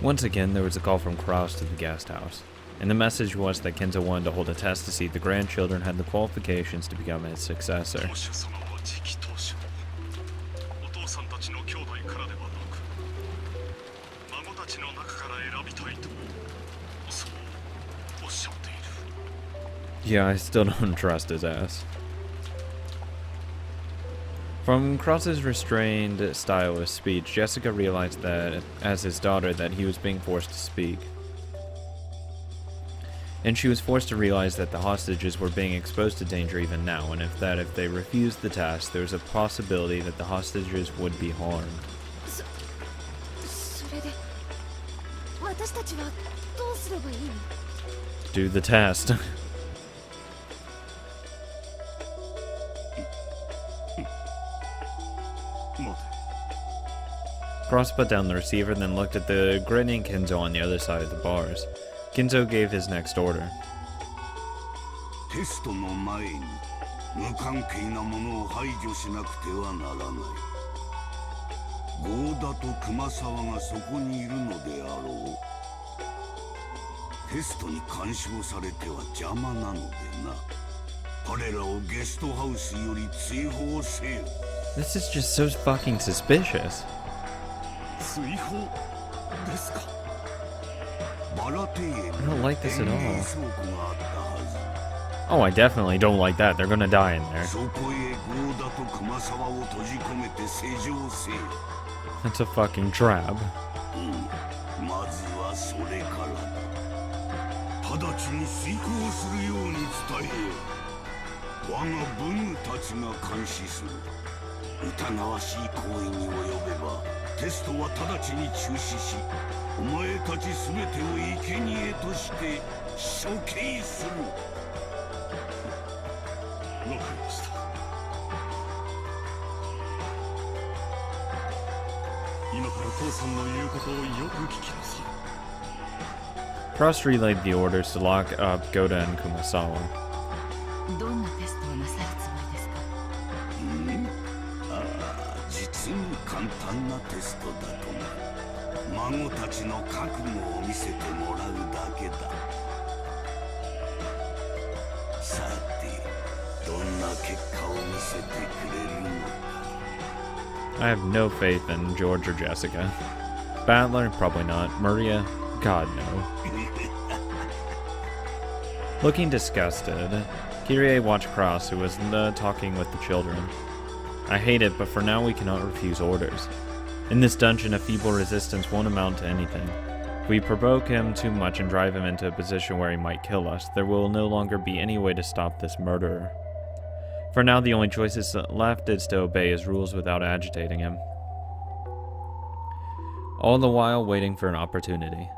Once again, there was a call from Kraus to the guest house, and the message was that Kenzo wanted to hold a test to see if the grandchildren had the qualifications to become his successor. Yeah, I still don't trust his ass. From Cross's restrained style of speech, Jessica realized that, as his daughter, that he was being forced to speak. And she was forced to realize that the hostages were being exposed to danger even now, and if they refused the task, there was a possibility that the hostages would be harmed. Do the test. Cross put down the receiver, then looked at the grinning Kenzo on the other side of the bars. Kenzo gave his next order. This is just so fucking suspicious. I don't like this at all. Oh, I definitely don't like that. They're gonna die in there. That's a fucking trap. Cross relayed the orders to lock up Goda and Kumasawa. I have no faith in George or Jessica. Battler? Probably not. Maria? God, no. Looking disgusted, Kyrie watched Cross, who was talking with the children. I hate it, but for now we cannot refuse orders. In this dungeon, a feeble resistance won't amount to anything. If we provoke him too much and drive him into a position where he might kill us, there will no longer be any way to stop this murderer. For now, the only choice left is to obey his rules without agitating him. All the while waiting for an opportunity.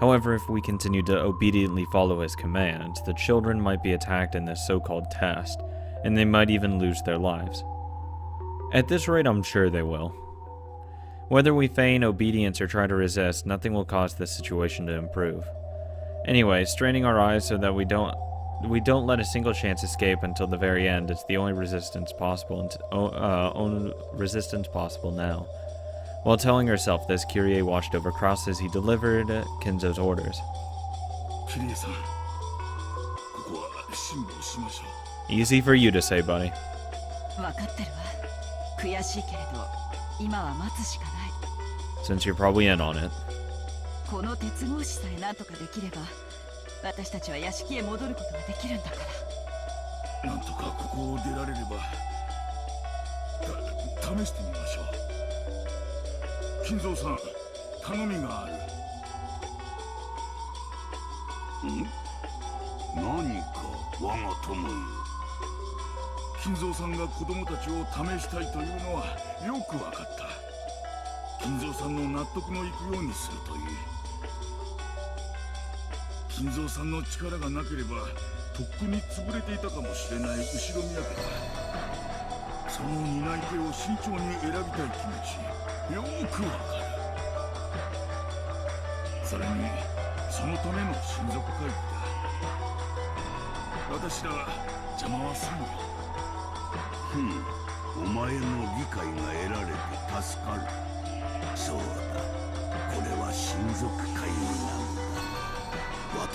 However, if we continue to obediently follow his commands, the children might be attacked in this so-called test, and they might even lose their lives. At this rate, I'm sure they will. Whether we feign obedience or try to resist, nothing will cause this situation to improve. Anyway, straining our eyes so that we don't let a single chance escape until the very end is the only resistance possible now. While telling herself this, Kyrie watched over Cross as he delivered Kenzo's orders. Easy for you to say, buddy. Since you're probably in on it.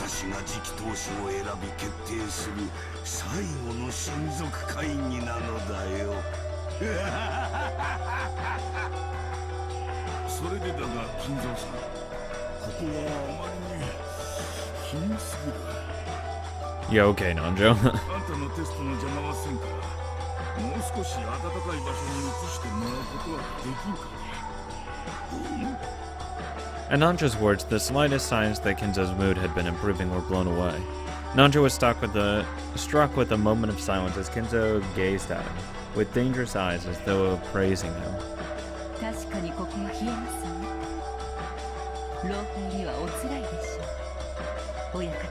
私が次期当主を選び決定する最後の親族会議なのだよ。それでだが金蔵さん、ここはあまりに広すぎる。Yeah, okay, Nanjo. あんたのテストの邪魔はせんから、もう少し暖かい場所に移してもらうことはできんかね。At Nanjo's words, the slightest signs that Kinzo's mood had been improving were blown away. Nanjo was struck with a moment of silence as Kinzo gazed at him, with dangerous eyes as though appraising him. 確かにここは冷えますね。廊下入りはおつらいでしょう。親方様。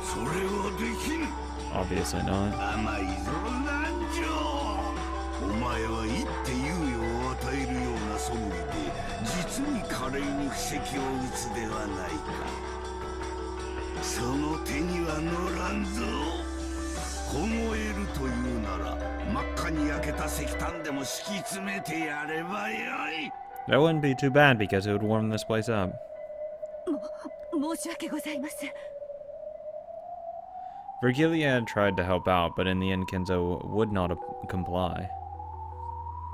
それはできん。 Obviously not. 甘いぞ南條。お前は言って猶予を与えるような素振りで実に華麗に布石を打つではないか。その手には乗らんぞ。凍えるというなら真っ赤に焼けた石炭でも敷き詰めてやればよい。 That wouldn't be too bad because it would warm this place up. 申し訳ございません。Virgilia had tried to help out, but in the end Kinzo would not comply.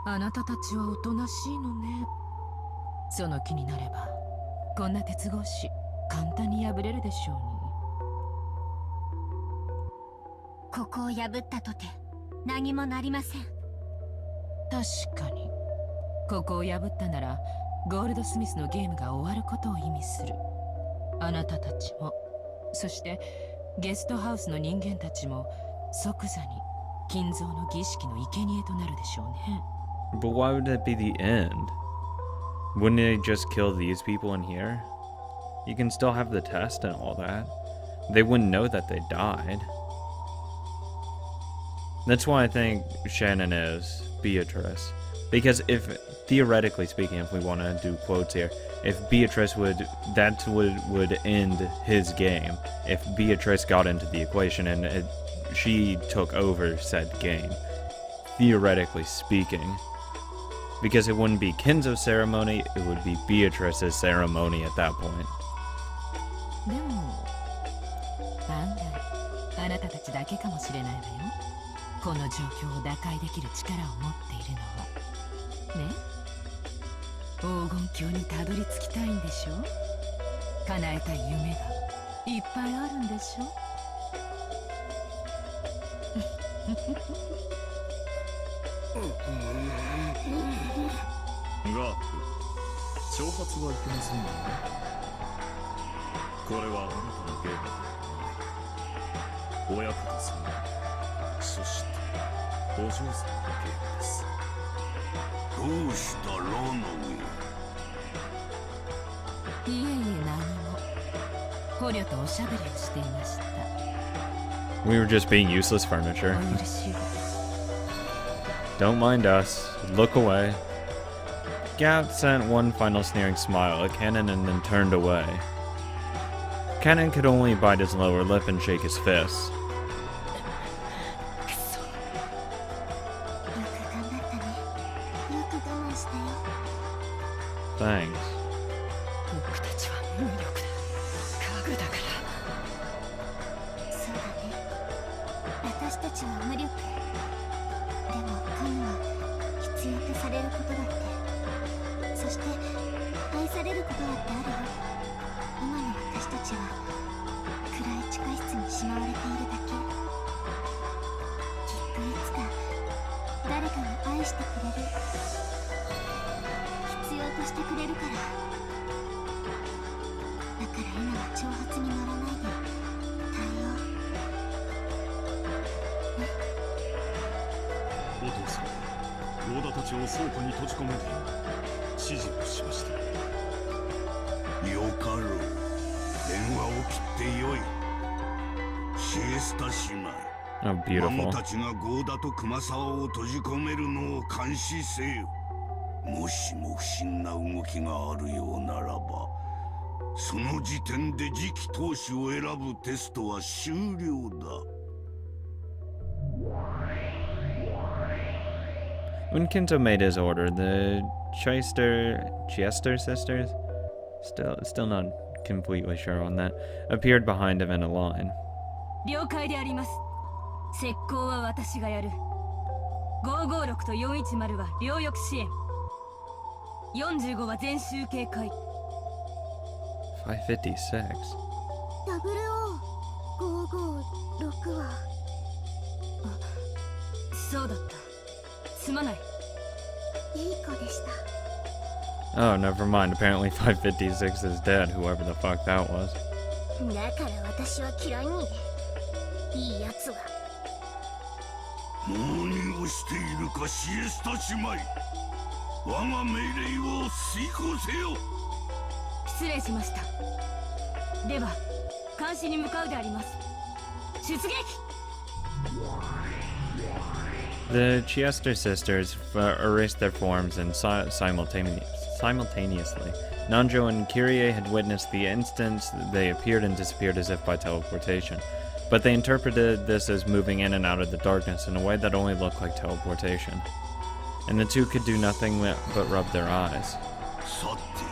あなたたちはおとなしいのね。その気になればこんな鉄格子簡単に破れるでしょうに。ここを破ったとて何もなりません。確かにここを破ったならゴールドスミスのゲームが終わることを意味する。あなたたちも、そしてゲストハウスの人間たちも即座に金蔵の儀式の生贄となるでしょうね。But why would that be the end? Wouldn't they just kill these people in here? You can still have the test and all that. They wouldn't know that they died. That's why I think Shannon is Beatrice. Because if, theoretically speaking, if we want to do quotes here, if Beatrice would end his game. If Beatrice got into the equation and she took over said game. Theoretically speaking. Because it wouldn't be Kinzo's ceremony, it would be Beatrice's ceremony at that point. でも、案外、あなたたちだけかもしれないわよ。この状況を打開できる力を持っているのは。ね？黄金鏡にたどり着きたいんでしょ？叶えたい夢がいっぱいあるんでしょ？ガープ、挑発はいけませんよね。これはあなたのゲームではない。親方様、そしてお嬢様のゲームです。どうしたロノウェイ。いえいえ何も。捕虜とおしゃべりをしていました。We were just being useless furniture. お許しを。Don't mind us. Look away. Gat sent one final sneering smile at Cannon and then turned away. Cannon could only bite his lower lip and shake his fists. よく頑張ったね。よく我慢したよ。 Thanks. 僕たちは無力だ。家具だから。そうだね。私たちは無力。でもカムは必要とされることだって。そして愛されることだってあるよ。今の私たちは暗い地下室にしまわれているだけ。きっといつか誰かが愛してくれる。必要としてくれるから。だから今は挑発に乗らないで耐えよう。お父さん、ローダたちを倉庫に閉じ込めて指示をしました。よかろう。電話を切ってよい。シエスタ姉妹。Oh, beautiful. 孫たちがゴーダと熊沢を閉じ込めるのを監視せよ。もしも不審な動きがあるようならば、その時点で次期当主を選ぶテストは終了だ。When Kinzo made his order, the Chester sisters, still not completely sure on that, appeared behind him in a line. 了解であります。石膏は私がやる。556と410は両翼支援。45は全集警戒。556. 00-556は。そうだった。すまない。いい子でした。 Oh, never mind. Apparently 556 is dead, whoever the fuck that was. だから私は嫌いに。いいやつは。何をしているかシエスタ姉妹。我が命令を遂行せよ。失礼しました。では、監視に向かうであります。出撃！ The Chester sisters erased their forms and simultaneously. Nanjo and Kyrie had witnessed the instant they appeared and disappeared as if by teleportation, but they interpreted this as moving in and out of the darkness in a way that only looked like teleportation. And the two could do nothing but rub their eyes. さて、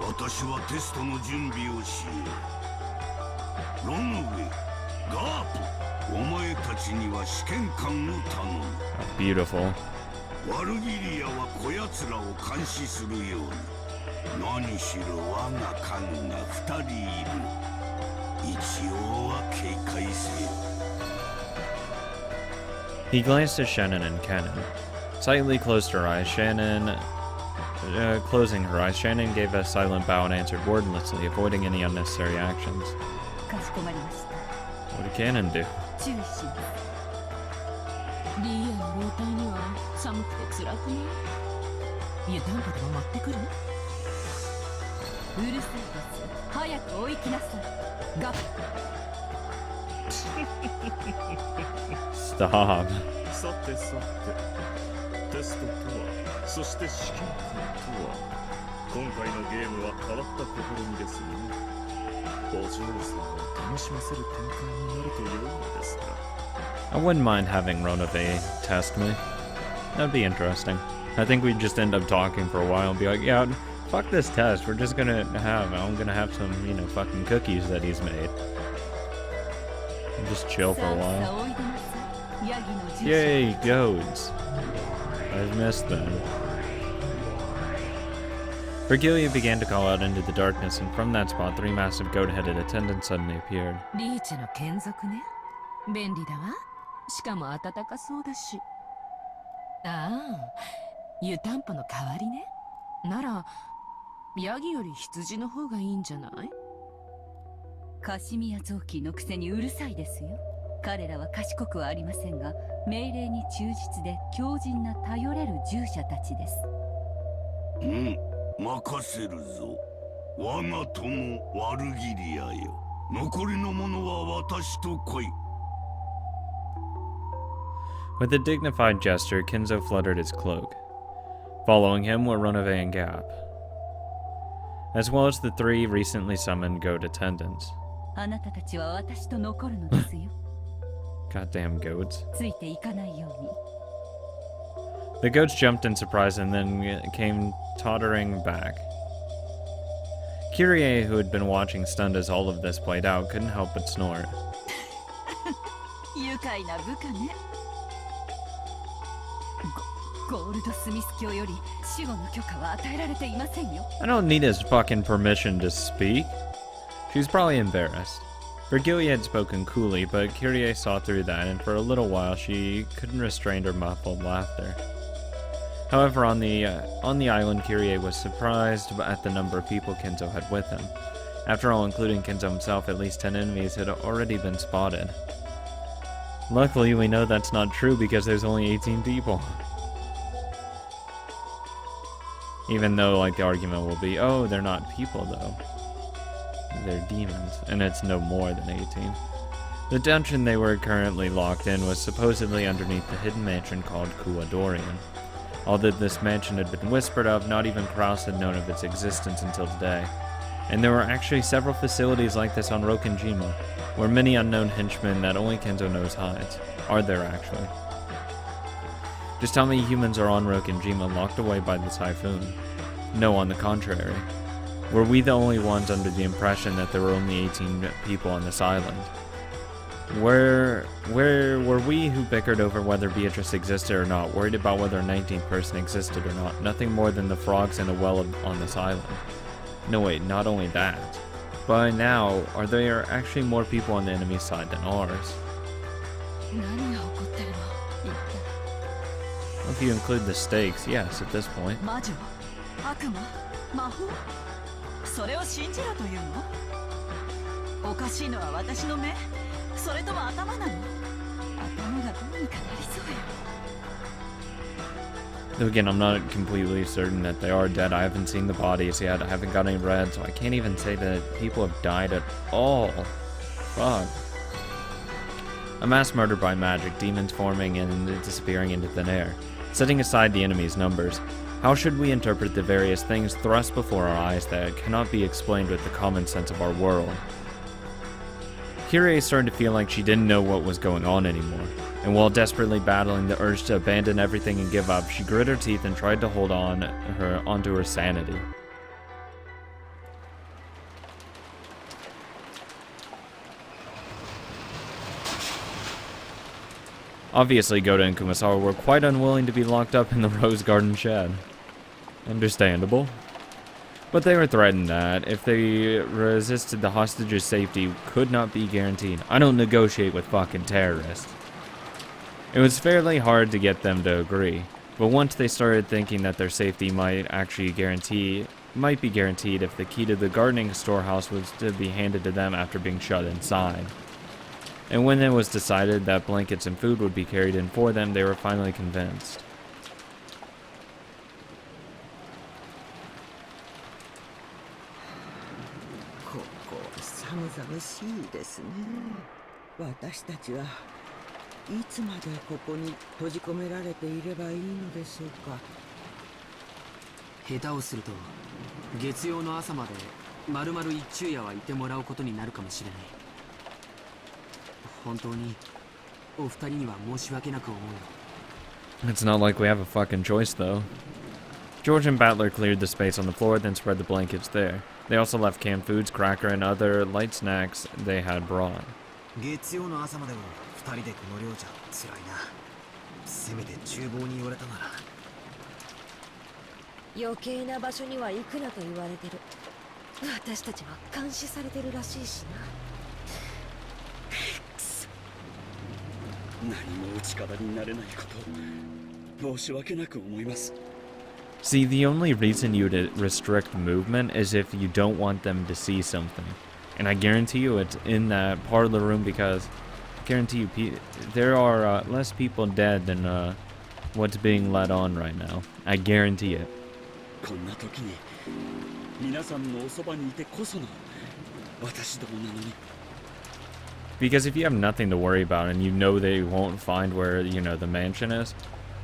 私はテストの準備をしよう。ロンウェイ、ガープ、お前たちには試験官を頼む。Beautiful. ワルギリアはこやつらを監視するように。何しろ我が家具が2人いる。一応は警戒せよ。He glanced at Shannon and Cannon. Slightly closed her eyes. Closing her eyes, Shannon gave a silent bow and answered wordlessly, avoiding any unnecessary actions. かしこまりました。 What did Cannon do? 注意します。リーアの老体には寒くて辛くね。湯たんぽでも持ってくる？うるさいです。早く追いきなさい。ガッ。Stop. さてさて、テストとは、そして試験官とは、今回のゲームは変わった試みですね。お嬢さんを楽しませる展開になると良いのですが。I wouldn't mind having Ronove test me. That'd be interesting. I think we'd just end up talking for a while and be like, yeah, fuck this test. I'm gonna have some, fucking cookies that he's made. And just chill for a while. Yay, goats. I've missed them. Virgilia began to call out into the darkness, and from that spot, 3 massive goat-headed attendants suddenly appeared. リーチの眷属ね。便利だわ。しかも暖かそうだし。ああ、湯たんぽの代わりね。なら、ヤギより羊の方がいいんじゃない？カシミヤ臓器のくせにうるさいですよ。彼らは賢くはありませんが、命令に忠実で強靭な頼れる従者たちです。任せるぞ。我が友ワルギリアよ。残りのものは私と来い。 With a dignified gesture, Kinzo fluttered his cloak. Following him were Ronove and Gap, as well as the 3 recently summoned goat attendants. あなたたちは私と残るのですよ。 Goddamn goats. ついていかないように。 The goats jumped in surprise and then came tottering back. Kyrie, who had been watching stunned as all of this played out, couldn't help but snort. 愉快な部下ね。ゴールドスミス卿より死後の許可は与えられていませんよ。 I don't need his fucking permission to speak. She was probably embarrassed. Virgilia had spoken coolly, but Kyrie saw through that, and for a little while she couldn't restrain her muffled laughter. However, on the island, Kyrie was surprised at the number of people Kinzo had with him. After all, including Kinzo himself, at least 10 enemies had already been spotted. Luckily, we know that's not true because there's only 18 people. Even though, the argument will be, oh, they're not people, though. They're demons, and it's no more than 18. The dungeon they were currently locked in was supposedly underneath the hidden mansion called Kuadorian. Although this mansion had been whispered of, not even Kraus had known of its existence until today. And there were actually several facilities like this on Rokenjima, where many unknown henchmen that only Kenzo knows hides. Are there actually? Just tell me humans are on Rokkenjima locked away by the typhoon. No, on the contrary. Were we the only ones under the impression that there were only 18 people on this island? Where were we who bickered over whether Beatrice existed or not, worried about whether a 19th person existed or not? Nothing more than the frogs in a well on this island. No wait, not only that. By now, are there actually more people on the enemy side than ours? 何が起こってるの一体 If you include the stakes, yes, at this point. 魔女悪魔魔法それを信じろというのおかしいのは私の目それとも頭なの頭がどうにかなりそうよ Though again, I'm not completely certain that they are dead. I haven't seen the bodies yet. I haven't got any red, so I can't even say that people have died at all. Fuck. A mass murder by magic, demons forming and disappearing into thin air. Setting aside the enemy's numbers, how should we interpret the various things thrust before our eyes that cannot be explained with the common sense of our world? Kyrie started to feel like she didn't know what was going on anymore, and while desperately battling the urge to abandon everything and give up, she grit her teeth and tried to hold onto her sanity. Obviously, Goda and Kumasawa were quite unwilling to be locked up in the Rose Garden shed. Understandable. But they were threatened that if they resisted, the hostages' safety could not be guaranteed. I don't negotiate with fucking terrorists. It was fairly hard to get them to agree, but once they started thinking that their safety might be guaranteed if the key to the gardening storehouse was to be handed to them after being shut inside. And when it was decided that blankets and food would be carried in for them, they were finally convinced. 寒々しいですね。私たちはいつまでここに閉じ込められていればいいのでしょうか。下手をすると月曜の朝まで丸々一昼夜はいてもらうことになるかもしれない。本当にお二人には申し訳なく思うよ。 It's not like we have a fucking choice, though. George and Battler cleared the space on the floor, then spread the blankets there. They also left canned foods, cracker, and other light snacks they had brought. 月曜の朝までも二人でこの量じゃ辛いな。せめて厨房に言われたなら。余計な場所には行くなと言われてる。私たちは監視されてるらしいしな。何もお力になれないこと申し訳なく思います。 See, the only reason you would restrict movement is if you don't want them to see something. And I guarantee you it's in that part of the room because I guarantee you there are less people dead than what's being let on right now. I guarantee it. こんな時に皆さんのおそばにいてこその私どもなのに。 Because if you have nothing to worry about and you know they won't find where, you know, the mansion is,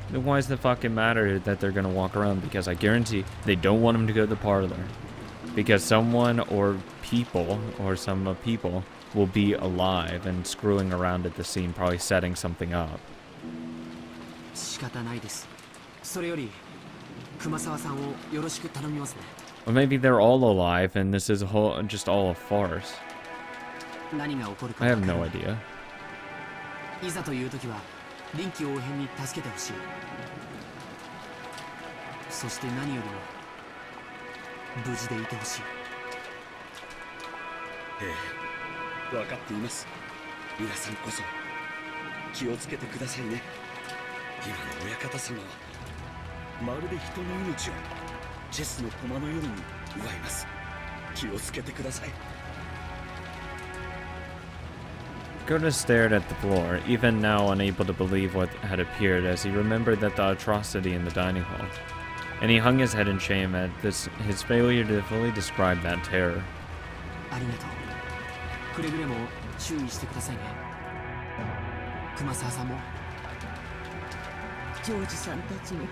then why does it fucking matter that they're gonna walk around? Because I guarantee they don't want them to go to the parlor. Because someone or people, or some people, will be alive and screwing around at the scene, probably setting something up. 仕方ないです。それより熊沢さんをよろしく頼みますね。 Or maybe they're all alive and this is just all a farce. 何が起こるか I have no idea. いざという時は臨機応変に助けてほしい。そして何よりも無事でいてほしい。ええ、分かっています。皆さんこそ気をつけてくださいね。今の親方様はまるで人の命をチェスの駒のように奪います。気をつけてください。 Goda stared at the floor, even now unable to believe what had appeared as he remembered that the atrocity in the dining hall. And he hung his head in shame at his failure to fully describe that terror. ありがとう。くれぐれも注意してくださいね。熊沢さんも。ジョージさんたちも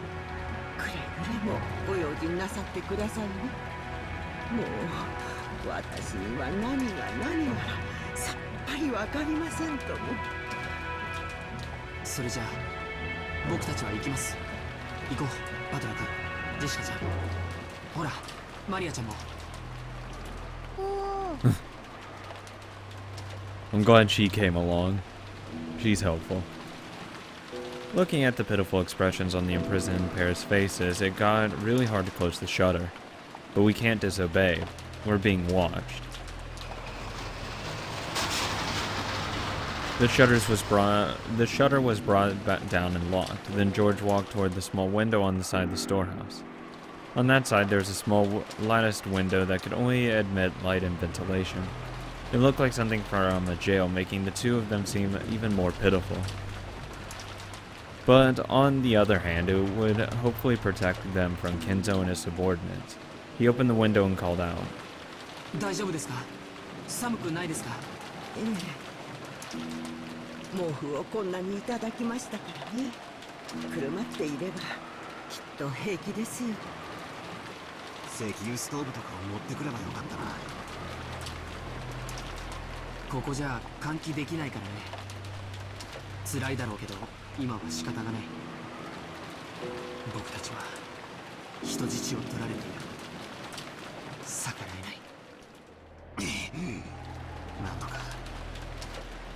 くれぐれもご用心なさってくださいね。もう私には何が何やらさっぱりわかりませんとも。それじゃあ僕たちは行きます。行こう、バトラ君、ジェシカちゃん。ほら、マリアちゃんも。I'm glad she came along. She's helpful. Looking at the pitiful expressions on the imprisoned pair's faces, it got really hard to close the shutter. But we can't disobey. We're being watched. The shutter was brought back down and locked. Then George walked toward the small window on the side of the storehouse. On that side, there was a small latticed window that could only admit light and ventilation. It looked like something from a jail, making the two of them seem even more pitiful. But on the other hand, it would hopefully protect them from Kenzo and his subordinates. He opened the window and called out. 大丈夫ですか？寒くないですか？毛布をこんなにいただきましたからね。くるまっていればきっと平気ですよ。石油ストーブとかを持ってくればよかったな。ここじゃ換気できないからね。辛いだろうけど今は仕方がない。僕たちは人質を取られている。逆らえない。なんとか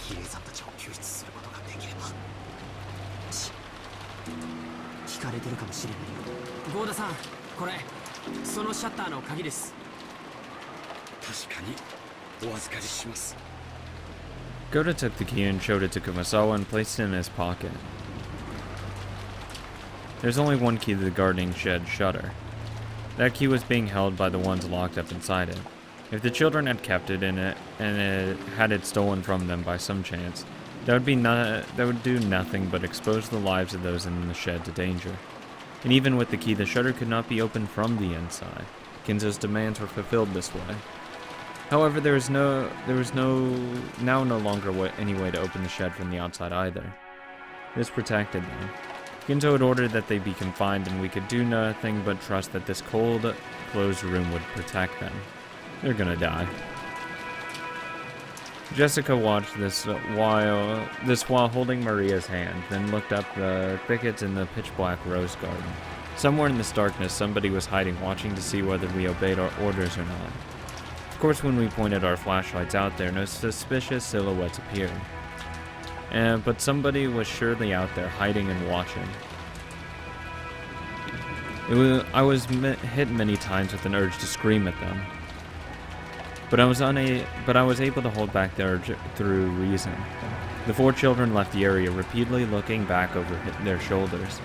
キレイさんたちを救出することができれば。聞かれてるかもしれないよ。ゴーダさん、これそのシャッターの鍵です。確かにお預かりします。Goda took the key and showed it to Kumasawa and placed it in his pocket. There's only one key to the gardening shed shutter. That key was being held by the ones locked up inside it. If the children had kept it in it and had it stolen from them by some chance, that would do nothing but expose the lives of those in the shed to danger. And even with the key, the shutter could not be opened from the inside. Kenzo's demands were fulfilled this way. However, there was no longer any way to open the shed from the outside either. This protected them. Ginto had ordered that they be confined, and we could do nothing but trust that this cold, closed room would protect them. They're gonna die. Jessica watched this while holding Maria's hand, then looked up the thickets in the pitch-black rose garden. Somewhere in this darkness, somebody was hiding, watching to see whether we obeyed our orders or not. Of course, when we pointed our flashlights out there, no suspicious silhouettes appeared. But somebody was surely out there, hiding and watching. I was hit many times with an urge to scream at them. But I was able to hold back the urge through reason. The four children left the area, repeatedly looking back over their shoulders.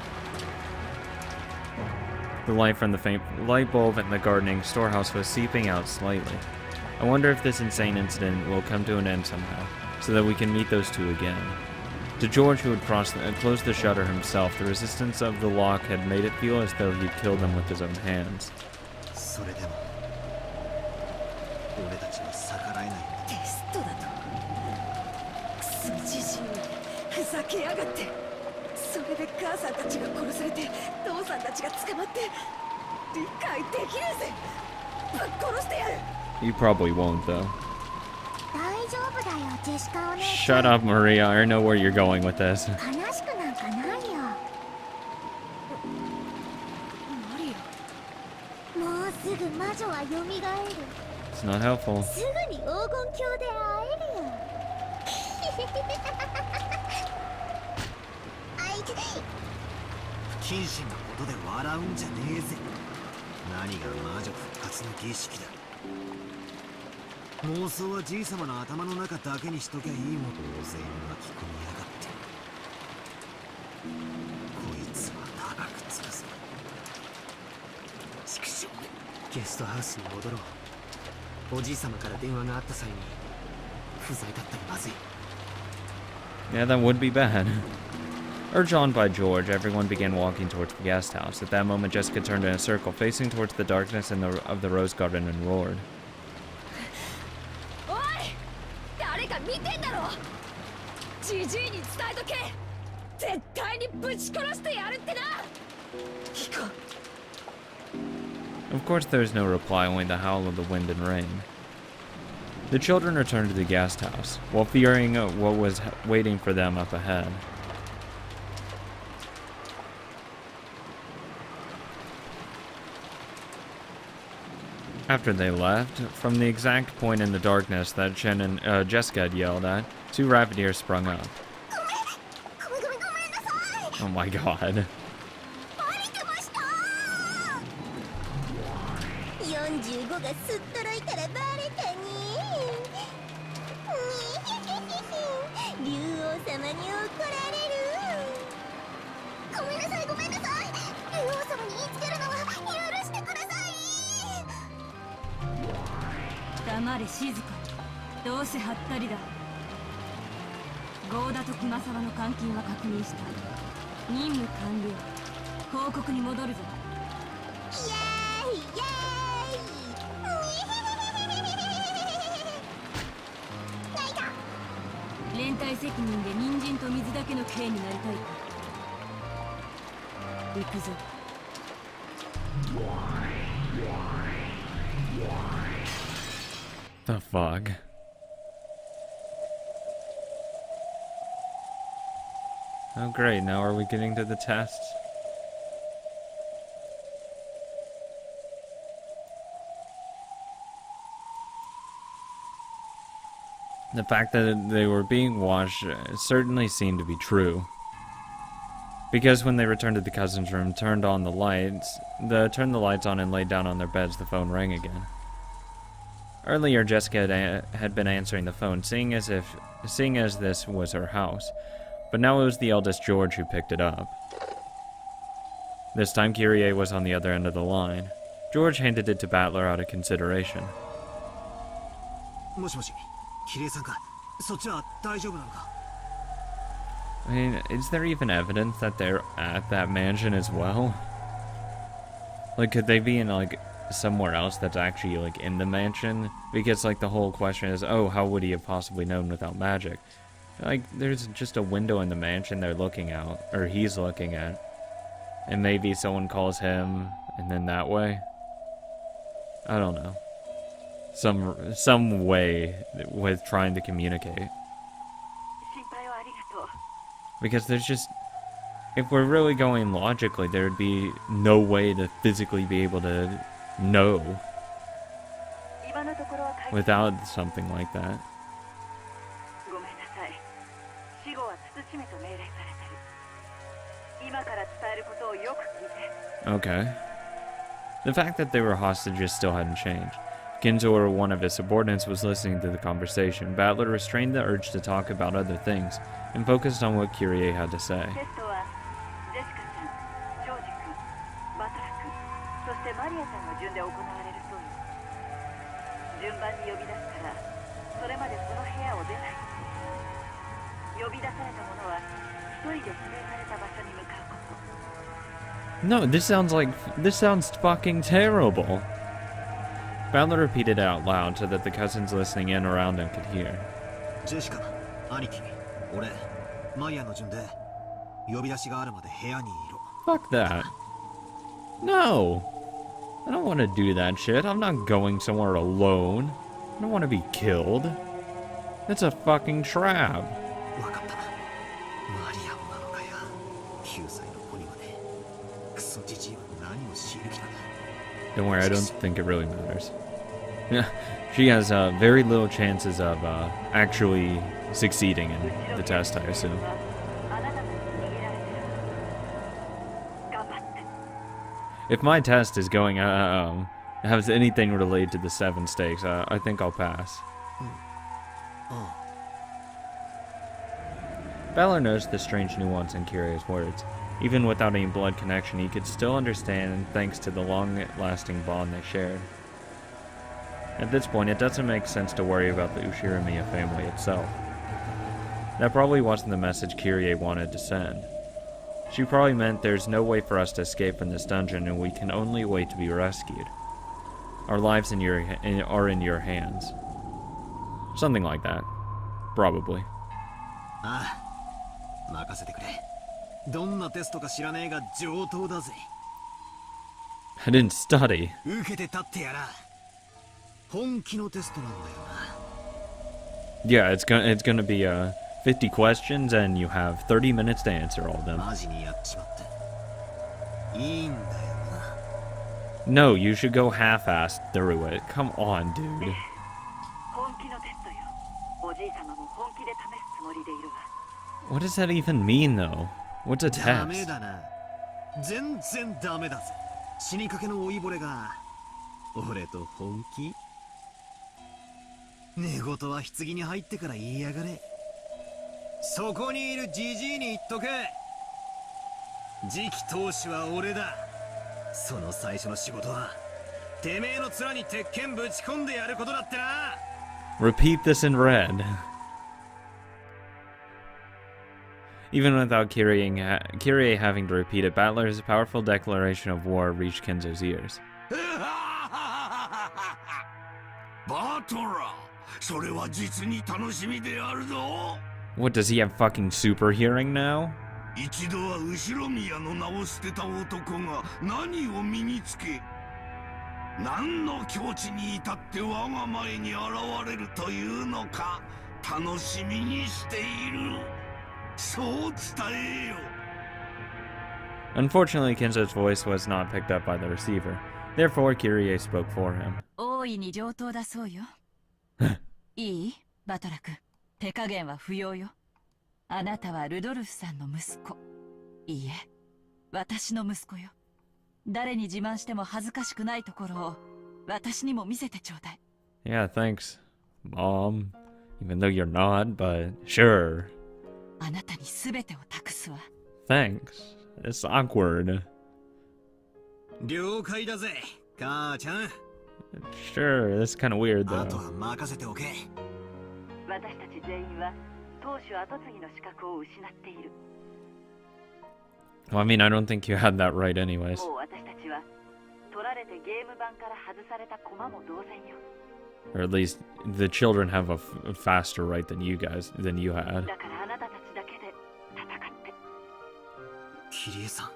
The light from the faint light bulb in the gardening storehouse was seeping out slightly. I wonder if this insane incident will come to an end somehow, so that we can meet those two again. To George, who had closed the shutter himself, the resistance of the lock had made it feel as though he'd killed them with his own hands. それでも俺たちは逆らえない。テストだと。クソじじいめ、ふざけやがって。それで母さんたちが殺されて、父さんたちが捕まって、理解できるぜ。ぶっ殺してやる。You probably won't, though. 大丈夫だよ、ジェシカお姉ちゃん。 Shut up, Maria. I know where you're going with this. 悲しくなんかないよ。マリア。もうすぐ魔女は蘇る。 It's not helpful. すぐに黄金鏡で会えるよ。あいて。不謹慎なことで笑うんじゃねえぜ。何が魔女復活の儀式だ。妄想はじいさまの頭の中だけにしときゃいいもん。大勢巻き込みやがって。こいつは長くつくぞ。畜生め。ゲストハウスに戻ろう。おじい様から電話があった際に不在だったらまずい。 Yeah, that would be bad. Urged on by George, everyone began walking towards the guest house. At that moment, Jessica turned in a circle, facing towards the darkness of the rose garden, and roared. おい！誰か見てんだろ！じじいに伝えとけ！絶対にぶち殺してやるってな！行こう。 Of course, there was no reply, only the howl of the wind and rain. The children returned to the guest house, while fearing what was waiting for them up ahead. After they left, from the exact point in the darkness that Chen and Jessica had yelled at, 2 rabbit ears sprung up. Oh my god. 45がすっとろいたらバレたね。竜王様に怒られる。ごめんなさいごめんなさい。竜王様に言いつけるのは許してください。黙れ静か。どうせハッタリだ。ゴーダと熊沢の監禁は確認した。任務完了。報告に戻るぞ。イエーイイエーイ。連帯責任で人参と水だけの刑になりたいか。行くぞ。The fuck? Oh great, now are we getting to the tests? The fact that they were being watched certainly seemed to be true. Because when they returned to the cousin's room, turned the lights on and laid down on their beds, the phone rang again. Earlier, Jessica had been answering the phone, seeing as this was her house. But now it was the eldest George who picked it up. This time, Kyrie was on the other end of the line. George handed it to Battler out of consideration. もしもし、キリエさんか。そっちは大丈夫なのか? I mean, is there even evidence that they're at that mansion as well? Like, could they be in, like, somewhere else that's actually, like, in the mansion? Because, like, the whole question is, oh, how would he have possibly known without magic? Like, there's just a window in the mansion they're looking out, or he's looking at. And maybe someone calls him, and then that way? I don't know. Some way with trying to communicate. Because there's just... If we're really going logically, there would be no way to physically be able to know without something like that. Okay. The fact that they were hostages still hadn't changed. Ginzo, or one of his subordinates, was listening to the conversation. Battler restrained the urge to talk about other things and focused on what Kyrie had to say. No, this sounds fucking terrible. Battler repeated it out loud so that the cousins listening in around him could hear. Jessica, 兄貴、俺、マリアの順で呼び出しがあるまで部屋にいろ。Fuck that. No! I don't want to do that shit. I'm not going somewhere alone. I don't want to be killed. That's a fucking trap. わかった。マリアもなのかや。9歳の子にまで。クソジジイは何をしる気なんだ。Don't worry, I don't think it really matters. Yeah, she has very little chances of actually succeeding in the test, I assume. If my test is going, has anything related to the 7 stakes, I think I'll pass. Battler noticed the strange nuance in Kyrie's words. Even without any blood connection, he could still understand thanks to the long-lasting bond they shared. At this point, it doesn't make sense to worry about the Ushirimiya family itself. That probably wasn't the message Kyrie wanted to send. She probably meant there's no way for us to escape from this dungeon and we can only wait to be rescued. Our lives are in your hands. Something like that. Probably. 任せてくれ。どんなテストか知らねえが上等だぜ。I didn't study. 受けて立ってやら。本気のテストなんだよな。 Yeah, it's gonna be 50 questions and you have 30 minutes to answer all of them. マジにやっちまった。いいんだよな。No, you should go half-assed through it. Come on, dude. What does that even mean, though? What's a ダメ test? だな。全然ダメだぜ。死にかけの老いぼれが俺と本気？寝言は棺に入ってから言いやがれ。そこにいるジジイに言っとけ。次期当主は俺だ。その最初の仕事はてめえの面に鉄拳ぶち込んでやることだってな。 Repeat this in red. Even without Kyrie having to repeat it, Battler's powerful declaration of war reached Kenzo's ears. バトラー、それは実に楽しみであるぞ。 What, does he have fucking super hearing now? 一度は後ろ宮の名を捨てた男が何を身につけ、何の境地に至って我が前に現れるというのか楽しみにしている。そう伝えよ。 Unfortunately, Kenzo's voice was not picked up by the receiver. Therefore, Kyrie spoke for him. 大いに上等だそうよ。いいバトラ君、手加減は不要よ。あなたはルドルフさんの息子。いいえ、私の息子よ。誰に自慢しても恥ずかしくないところを私にも見せてちょうだい。Yeah, thanks, Mom. Even though you're not, but sure. あなたに全てを託すわ。Thanks. It's awkward. 了解だぜ、母ちゃん。 Sure, that's kind of weird あと though. は任せておけ。私たち全員は当主跡継ぎの資格を失っている。 Well, I mean, I don't think you had that right anyways. もう私たちは取られてゲーム版から外された駒も同然よ。 Or at least the children have a faster right than you had. だからあなたたちだけで戦って。キリエさん。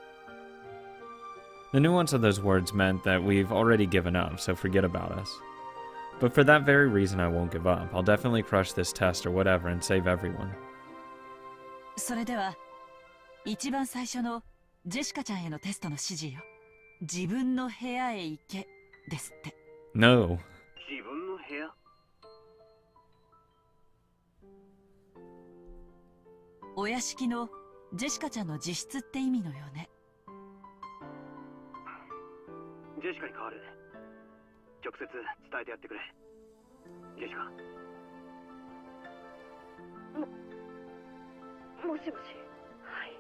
The nuance of those words meant that we've already given up, so forget about us. But for that very reason, I won't give up. I'll definitely crush this test or whatever and save everyone. それでは一番最初のジェシカちゃんへのテストの指示よ。自分の部屋へ行けですって。 No. 自分の部屋？お屋敷のジェシカちゃんの自室って意味のよね。ジェシカに代わる。直接伝えてやってくれ。ジェシカ。もしもし。はい。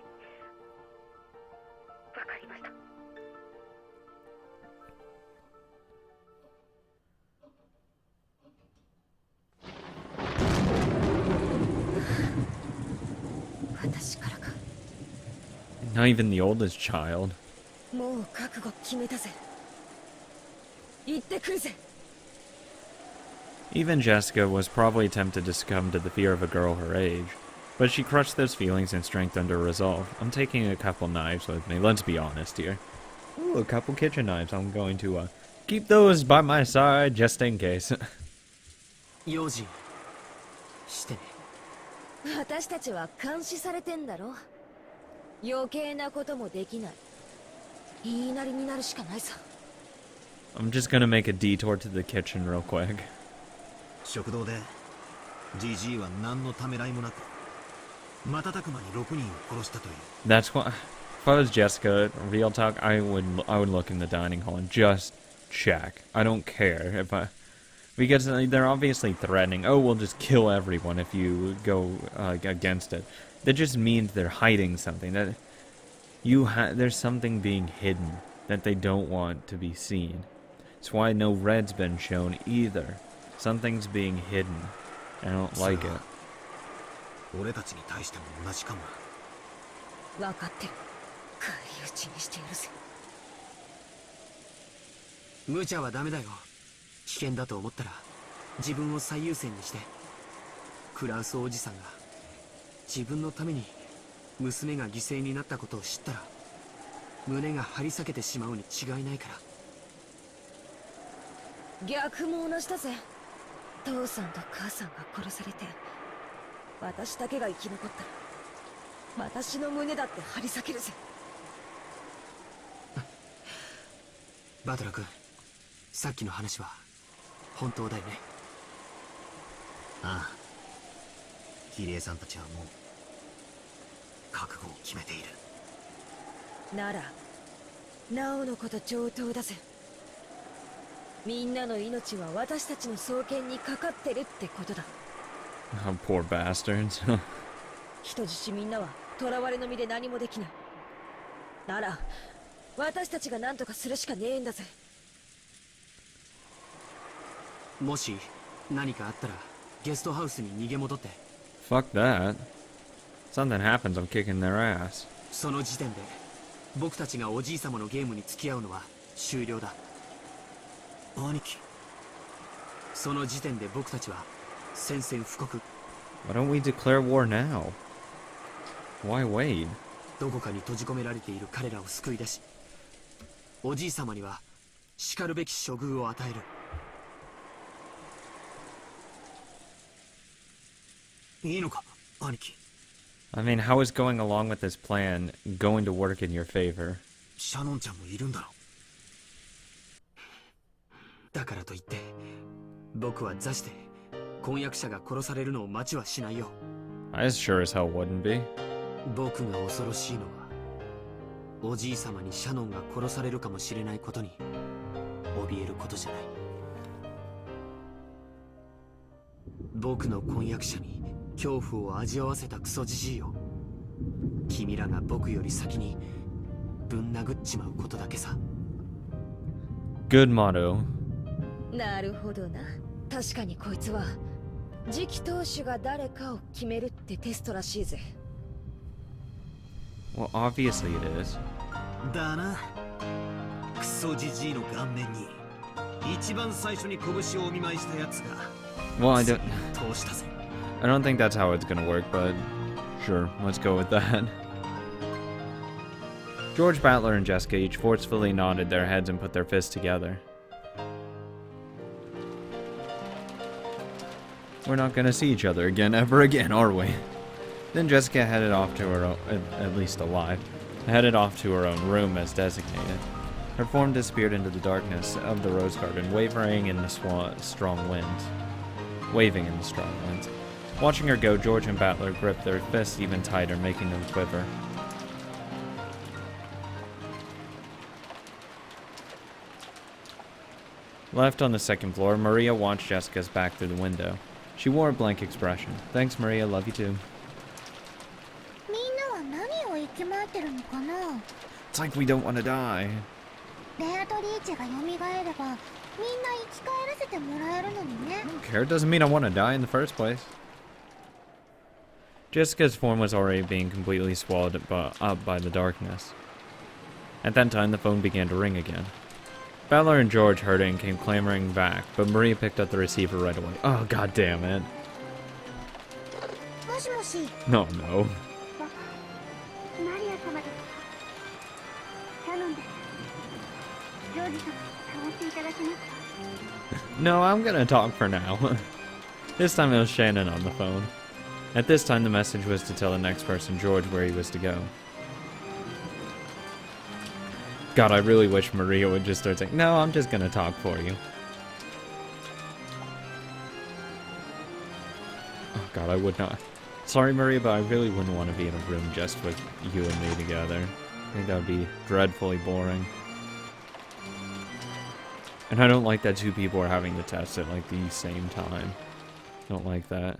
わかりました。私からか。 Not even the oldest child. もう覚悟決めたぜ。行ってくるぜ。 Even Jessica was probably tempted to succumb to the fear of a girl her age, but she crushed those feelings and strengthened her resolve. I'm taking a couple knives with me, let's be honest here. Ooh, a couple kitchen knives. I'm going to keep those by my side just in case. 用心してね。私たちは監視されてんだろ。余計なこともできない。言いなりになるしかないさ。 I'm just gonna make a detour to the kitchen real quick. 食堂でジジイは何のためらいもなく瞬く間に6人を殺したという。 That's why, if I was Jessica, real talk, I would look in the dining hall and just check. I don't care if because they're obviously threatening. Oh, we'll just kill everyone if you go against it. That just means they're hiding something. That there's something being hidden that they don't want to be seen. That's why no red's been shown either. Something's being hidden. I don't like it. 俺たちに対しても同じかもな。分かってる。返り討ちにしてやるぜ。無茶はダメだよ。危険だと思ったら自分を最優先にして。クラウスおじさんが自分のために娘が犠牲になったことを知ったら胸が張り裂けてしまうに違いないから。逆も同じだぜ。父さんと母さんが殺されて私だけが生き残ったら私の胸だって張り裂けるぜ。バトラ君、さっきの話は本当だよね。ああ、キリエさんたちはもう覚悟を決めている。ならなおのこと上等だぜ。みんなの命は私たちの双剣にかかってるってことだ。Oh, poor bastards. 人質みんなは囚われの身で何もできない。なら私たちが何とかするしかねえんだぜ。もし何かあったらゲストハウスに逃げ戻って。 Fuck that. Something happens, I'm kicking their ass. その時点で僕たちがおじい様のゲームに付き合うのは終了だ。兄貴、その時点で僕たちは宣戦布告。 Why don't we declare war now? Why wait? どこかに閉じ込められている彼らを救い出し、おじい様には叱るべき処遇を与える。いいのか、兄貴。I mean, how is going along with this plan going to work in your favor? シャノンちゃんもいるんだろ。だからといって僕は座して婚約者が殺されるのを待ちはしないよ。 I as sure as hell wouldn't be. 僕が恐ろしいのはおじい様にシャノンが殺されるかもしれないことに怯えることじゃない。僕の婚約者に恐怖を味わわせたクソじじいよ。君らが僕より先にぶん殴っちまうことだけさ。 Good motto. なるほどな。確かにこいつは次期当主が誰かを決めるってテストらしいぜ。 Well, obviously it is. だな。クソじじいの顔面に一番最初に拳をお見舞いしたやつが Well, I 通 don't. したぜ。I don't think that's how it's gonna work, but sure, let's go with that. George, Battler, and Jessica each forcefully nodded their heads and put their fists together. We're not gonna see each other again, ever again, are we? Then Jessica headed off to her own, at least alive, headed off to her own room as designated. Her form disappeared into the darkness of the rose garden, waving in the strong winds. Watching her go, George and Battler gripped their fists even tighter, making them quiver. Left on the second floor, Maria watched Jessica's back through the window. She wore a blank expression. Thanks, Maria. Love you too. みんなは何を生き回ってるのかな。 It's like we don't want to die. ベアトリーチェが蘇ればみんな生き返らせてもらえるのにね。 I don't care. It doesn't mean I want to die in the first place. Jessica's form was already being completely swallowed up by the darkness. At that time, the phone began to ring again. Battler and George heard it and came clamoring back, but Maria picked up the receiver right away. Oh, god damn it. もしもし。 No, no. マリア様です。シャノンです。ジョージ様、代わっていただけますか。 No, I'm gonna talk for now. This time it was Shannon on the phone. At this time, the message was to tell the next person, George, where he was to go. God, I really wish Maria would just start saying, no, I'm just gonna talk for you. Oh god, I would not. Sorry, Maria, but I really wouldn't want to be in a room just with you and me together. I think that would be dreadfully boring. And I don't like that two people are having to test at like the same time. Don't like that.